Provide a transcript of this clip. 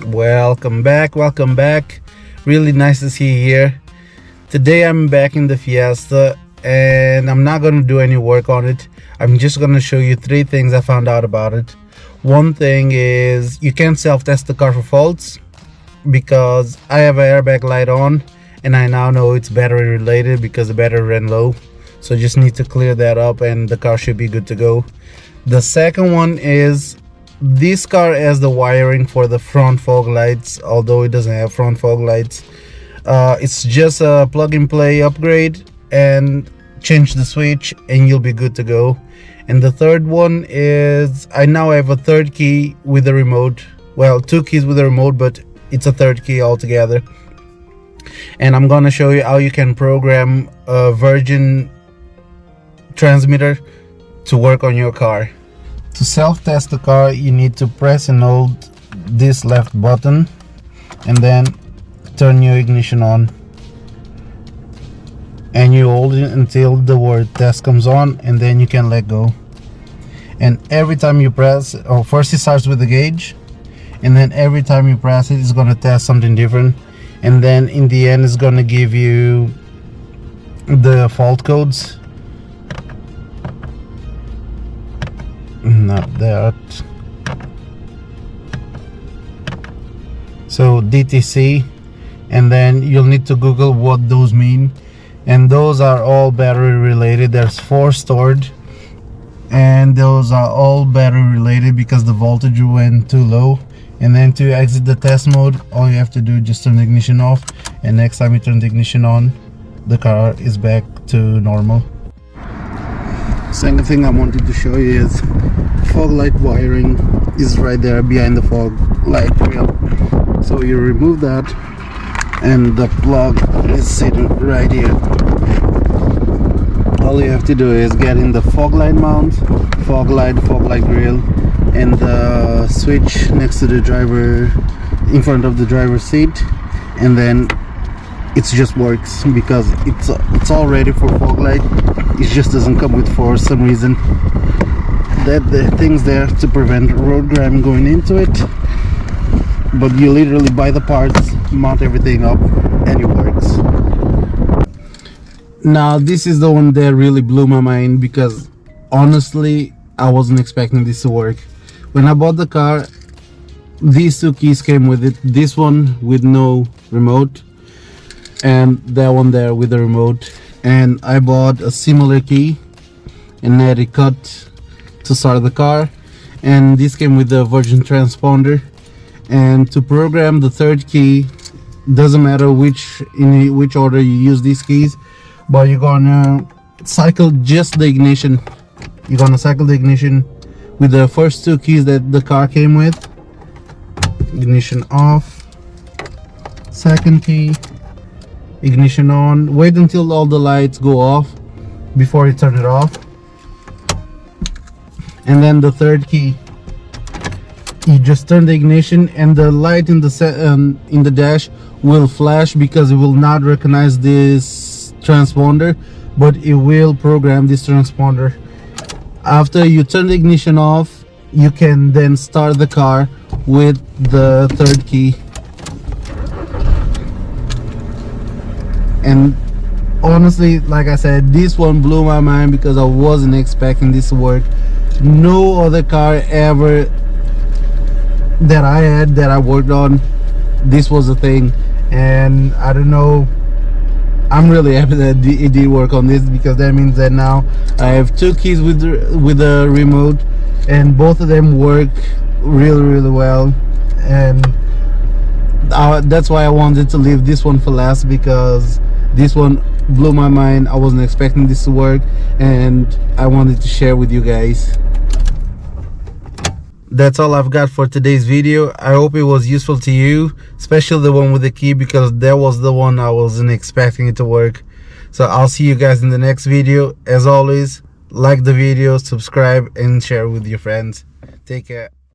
Welcome back. Really nice to see you here. Today I'm back in the Fiesta and I'm not going to do any work on it. I'm just going to show you 3 things I found out about it. One thing is you can't self-test the car for faults because I have an airbag light on and I now know it's battery related because the battery ran low. So just need to clear that up and the car should be good to go. The second one is this car has the wiring for the front fog lights, although it doesn't have front fog lights. It's just a plug and play upgrade and change the switch and you'll be good to go. And the third one is I now have a third key with the remote. Well, 2 keys with the remote, but it's a third key altogether. And I'm gonna show you how you can program a Virgin transmitter to work on your car. To self-test the car, you need to press and hold this left button and then turn your ignition on. And you hold it until the word test comes on and then you can let go. And every time you press, first it starts with the gauge and then every time you press it, it's going to test something different. And then in the end, it's going to give you the fault codes. Not that. So DTC, and then you'll need to Google what those mean, and those are all battery related. There's 4 stored and those are all battery related because the voltage went too low. And then to exit the test mode, all you have to do is just turn the ignition off, and next time you turn the ignition on, the car is back to normal. Second thing I wanted to show you is fog light wiring is right there behind the fog light rail. So you remove that and the plug is sitting right here. All you have to do is get in the fog light mount, fog light grill, and the switch next to the driver, in front of the driver's seat, and then it just works because it's all ready for fog light. It just doesn't come with, for some reason, that the thing's there to prevent road grime going into it, but you literally buy the parts, mount everything up, and it works. Now this is the one that really blew my mind because honestly I wasn't expecting this to work. When I bought the car, these 2 keys came with it, this one with no remote and that one there with the remote, and I bought a similar key and had it cut to start the car, and this came with the Virgin transponder. And to program the third key, doesn't matter in which order you use these keys, but you're gonna cycle just the ignition. You're gonna cycle the ignition with the first 2 keys that the car came with. Ignition off, second key, ignition on. Wait until all the lights go off before you turn it off, and then the third key, you just turn the ignition and the light in the dash will flash because it will not recognize this transponder, but it will program this transponder. After you turn the ignition off, you can then start the car with the third key. And honestly, like I said, this one blew my mind because I wasn't expecting this to work. No other car ever that I had, that I worked on, this was a thing. And I don't know, I'm really happy that it did work on this, because that means that now I have 2 keys with the remote and both of them work really well. And that's why I wanted to leave this one for last, because this one blew my mind. I wasn't expecting this to work and I wanted to share with you guys. That's all I've got for today's video. I hope it was useful to you, especially the one with the key, because that was the one I wasn't expecting it to work. So I'll see you guys in the next video. As always, like the video, subscribe and share with your friends. Take care.